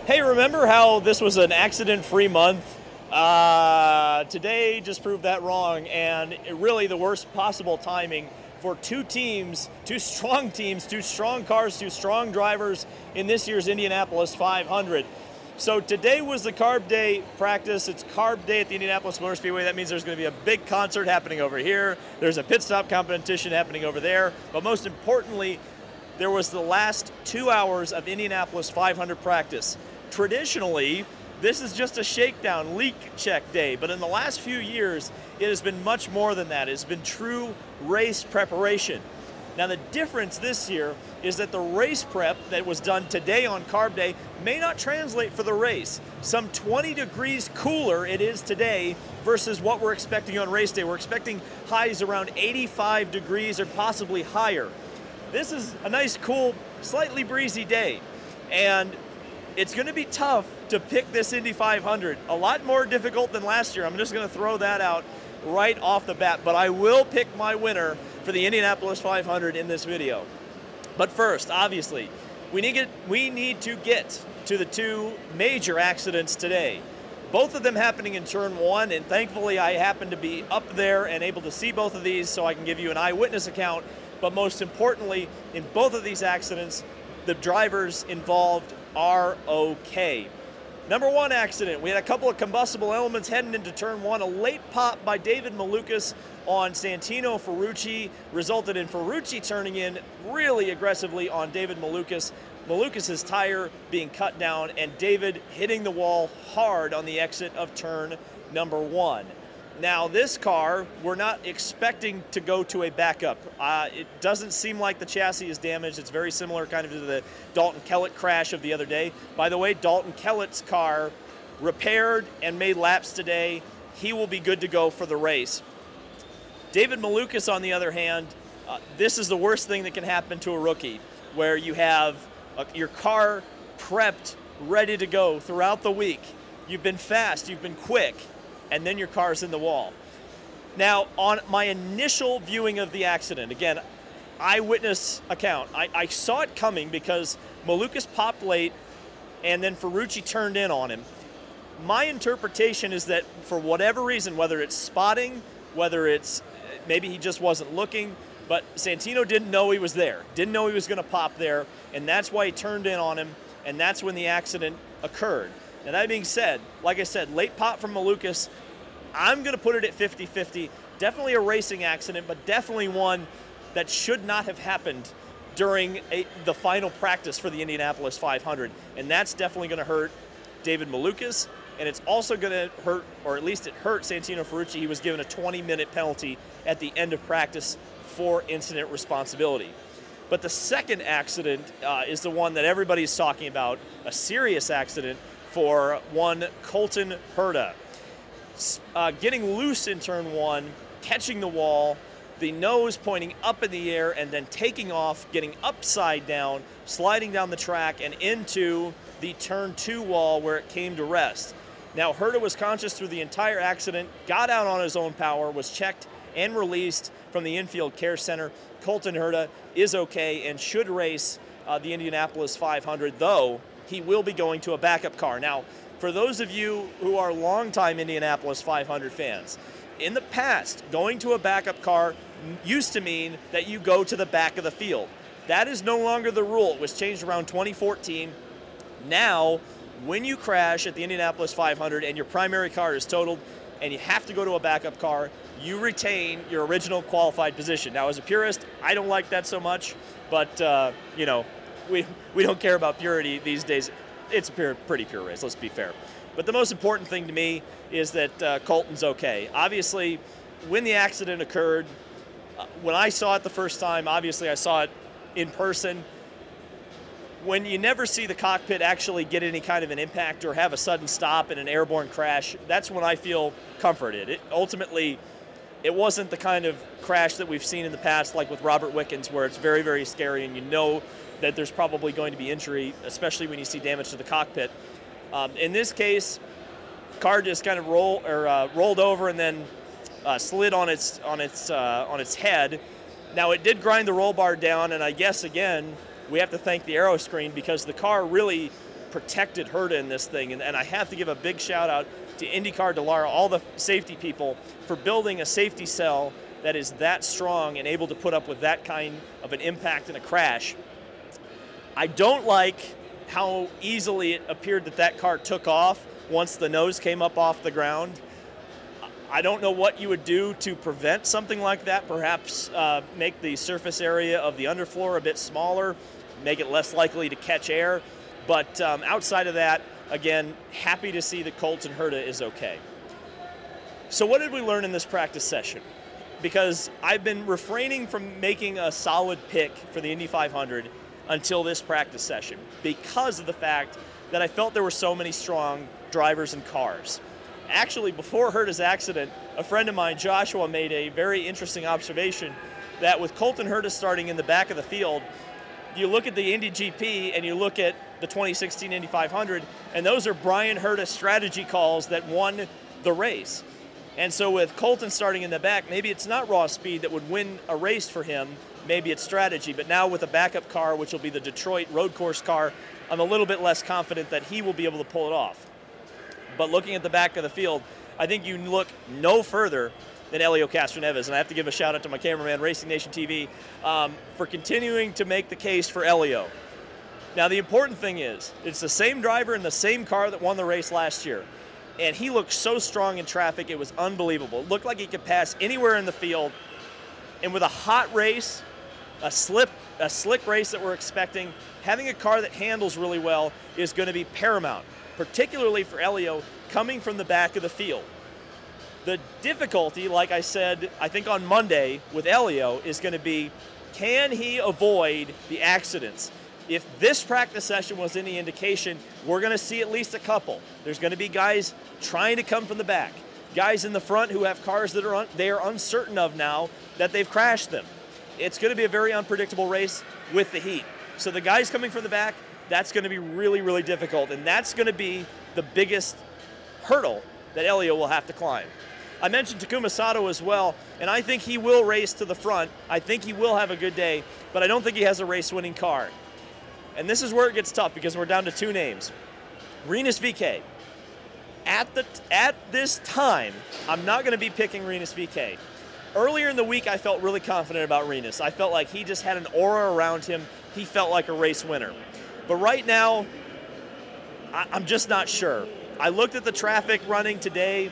Hey, remember how this was an accident-free month? Today just proved that wrong, and really the worst possible timing for two teams, two strong cars, two strong drivers in this year's Indianapolis 500. So today was the Carb Day practice. It's Carb Day at the Indianapolis Motor Speedway. That means there's going to be a big concert happening over here. There's a pit stop competition happening over there. But most importantly, there was the last 2 hours of Indianapolis 500 practice. Traditionally, this is just a shakedown, leak check day, but in the last few years, it has been much more than that. It's been true race preparation. Now the difference this year is that the race prep that was done today on Carb Day may not translate for the race. Some 20 degrees cooler it is today versus what we're expecting on race day. We're expecting highs around 85 degrees or possibly higher. This is a nice, cool, slightly breezy day, and it's going to be tough to pick this Indy 500. A lot more difficult than last year. I'm just going to throw that out right off the bat, but I will pick my winner for the Indianapolis 500 in this video. But first, obviously, we need to get to the two major accidents today. Both of them happening in turn one, and thankfully I happen to be up there and able to see both of these so I can give you an eyewitness account. But most importantly, in both of these accidents, the drivers involved are okay. Number one accident, we had a couple of combustible elements heading into turn one. A late pop by David Malukas on Santino Ferrucci resulted in Ferrucci turning in really aggressively on David Malukas. Malukas' tire being cut down and David hitting the wall hard on the exit of turn number one. Now this car, we're not expecting to go to a backup. It doesn't seem like the chassis is damaged. It's very similar kind of to the Dalton Kellett crash of the other day. By the way, Dalton Kellett's car repaired and made laps today. He will be good to go for the race. David Malukas, on the other hand, this is the worst thing that can happen to a rookie, where you have your car prepped, ready to go throughout the week. You've been fast, you've been quick, and then your car's in the wall. Now, on my initial viewing of the accident, again, eyewitness account, I saw it coming because Malukas popped late and then Ferrucci turned in on him. My interpretation is that for whatever reason, whether it's spotting, whether it's maybe he just wasn't looking, but Santino didn't know he was there, didn't know he was going to pop there, and that's why he turned in on him, and that's when the accident occurred. Now that being said, like I said, late pop from Malukas, I'm going to put it at 50-50. Definitely a racing accident, but definitely one that should not have happened during the final practice for the Indianapolis 500. And that's definitely going to hurt David Malukas, and it's also going to hurt, or at least it hurt Santino Ferrucci. He was given a 20-minute penalty at the end of practice for incident responsibility. But the second accident is the one that everybody's talking about, a serious accident for one Colton Herta. Getting loose in turn one, catching the wall, the nose pointing up in the air, and then taking off, getting upside down, sliding down the track and into the turn two wall where it came to rest. Now Herta was conscious through the entire accident, got out on his own power, was checked and released from the infield care center. Colton Herta is okay and should race the Indianapolis 500, though he will be going to a backup car. Now, for those of you who are longtime Indianapolis 500 fans, in the past, going to a backup car used to mean that you go to the back of the field. That is no longer the rule. It was changed around 2014. Now, when you crash at the Indianapolis 500 and your primary car is totaled and you have to go to a backup car, you retain your original qualified position. Now, as a purist, I don't like that so much, but, you know, we don't care about purity these days. It's a pretty pure race, let's be fair. But the most important thing to me is that Colton's okay. Obviously, when the accident occurred, when I saw it the first time, obviously I saw it in person. When you never see the cockpit actually get any kind of an impact or have a sudden stop in an airborne crash, that's when I feel comforted. Ultimately, it wasn't the kind of crash that we've seen in the past, like with Robert Wickens, where it's very, very scary and you know that there's probably going to be injury, especially when you see damage to the cockpit. In this case, the car just kind of rolled over and then slid on its head. Now it did grind the roll bar down, and I guess again we have to thank the aero screen because the car really protected Herta in this thing, and I have to give a big shout out to IndyCar, Dallara, all the safety people for building a safety cell that is that strong and able to put up with that kind of an impact in a crash. I don't like how easily it appeared that that car took off once the nose came up off the ground. I don't know what you would do to prevent something like that. Perhaps make the surface area of the underfloor a bit smaller, make it less likely to catch air. But outside of that, again, happy to see that Colton Herta is okay. So what did we learn in this practice session? Because I've been refraining from making a solid pick for the Indy 500 until this practice session because of the fact that I felt there were so many strong drivers and cars. Actually, before Herta's accident, a friend of mine, Joshua, made a very interesting observation that with Colton Herta starting in the back of the field, you look at the Indy GP and you look at the 2016 Indy 500, and those are Brian Herta strategy calls that won the race. And so with Colton starting in the back, maybe it's not raw speed that would win a race for him, maybe it's strategy. But now with a backup car, which will be the Detroit road course car, I'm a little bit less confident that he will be able to pull it off. But looking at the back of the field, I think you look no further than Helio Castroneves. And I have to give a shout out to my cameraman, Racing Nation TV, for continuing to make the case for Helio. Now the important thing is, it's the same driver in the same car that won the race last year. And he looked so strong in traffic, it was unbelievable. It looked like he could pass anywhere in the field. And with a hot race, a slick race that we're expecting, having a car that handles really well is going to be paramount, particularly for Helio coming from the back of the field. The difficulty, like I said, I think on Monday with Helio, is going to be, can he avoid the accidents? If this practice session was any indication, we're going to see at least a couple. There's going to be guys trying to come from the back, guys in the front who have cars that they are uncertain of now that they've crashed them. It's going to be a very unpredictable race with the heat. So the guys coming from the back, that's going to be really, really difficult, and that's going to be the biggest hurdle that Helio will have to climb. I mentioned Takuma Sato as well, and I think he will race to the front. I think he will have a good day, but I don't think he has a race-winning car. And this is where it gets tough because we're down to two names. Rinus VeeKay. At this time, I'm not going to be picking Rinus VeeKay. Earlier in the week, I felt really confident about Rinus. I felt like he just had an aura around him. He felt like a race winner. But right now, I'm just not sure. I looked at the traffic running today.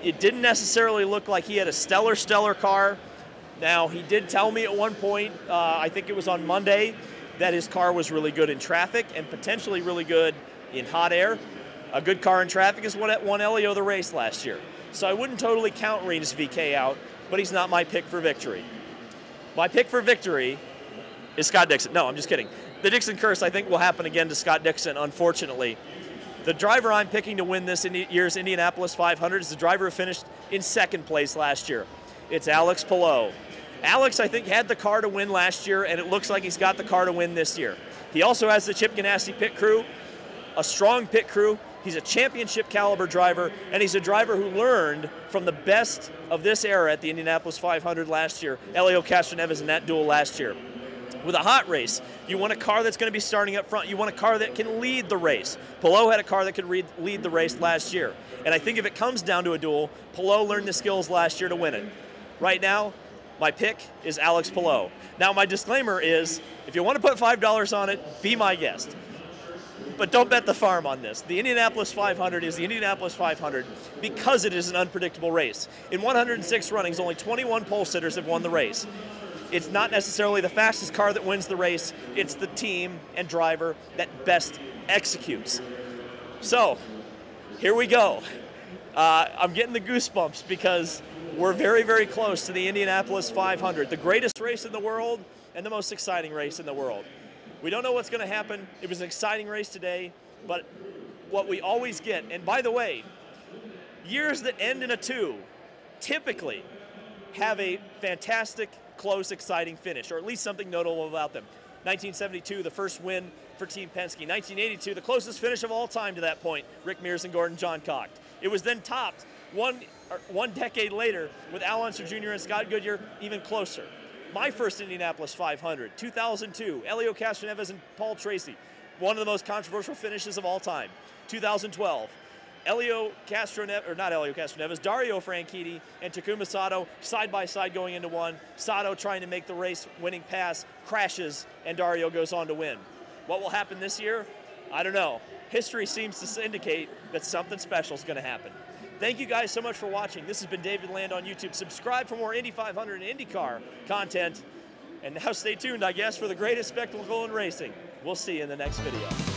It didn't necessarily look like he had a stellar car. Now, he did tell me at one point, I think it was on Monday, that his car was really good in traffic and potentially really good in hot air. A good car in traffic is what won Helio the race last year. So I wouldn't totally count Rinus VeeKay out, but he's not my pick for victory. My pick for victory is Scott Dixon. No, I'm just kidding. The Dixon curse, I think, will happen again to Scott Dixon, unfortunately. The driver I'm picking to win this year's Indianapolis 500 is the driver who finished in second place last year. It's Alex Palou. Alex, I think, had the car to win last year, and it looks like he's got the car to win this year. He also has the Chip Ganassi pit crew, a strong pit crew. He's a championship caliber driver, and he's a driver who learned from the best of this era at the Indianapolis 500 last year, Helio Castroneves in that duel last year. With a hot race, you want a car that's going to be starting up front. You want a car that can lead the race. Palou had a car that could lead the race last year. And I think if it comes down to a duel, Palou learned the skills last year to win it. Right now, my pick is Alex Palou. Now, my disclaimer is, if you want to put $5 on it, be my guest. But don't bet the farm on this. The Indianapolis 500 is the Indianapolis 500 because it is an unpredictable race. In 106 runnings, only 21 pole sitters have won the race. It's not necessarily the fastest car that wins the race. It's the team and driver that best executes. So, here we go. I'm getting the goosebumps because we're very, very close to the Indianapolis 500, the greatest race in the world and the most exciting race in the world. We don't know what's going to happen. It was an exciting race today, but what we always get, and by the way, years that end in a 2 typically have a fantastic, close, exciting finish, or at least something notable about them. 1972, the first win for Team Penske. 1982, the closest finish of all time to that point, Rick Mears and Gordon Johncock. It was then topped one decade later with Al Unser Jr. and Scott Goodyear, even closer. My first Indianapolis 500, 2002, Helio Castroneves and Paul Tracy. one of the most controversial finishes of all time. 2012, Dario Franchitti and Takuma Sato side by side going into one. Sato trying to make the race winning pass, crashes, and Dario goes on to win. What will happen this year? I don't know. History seems to indicate that something special is going to happen. Thank you guys so much for watching. This has been David Land on YouTube. Subscribe for more Indy 500 and IndyCar content. And now stay tuned, I guess, for the greatest spectacle in racing. We'll see you in the next video.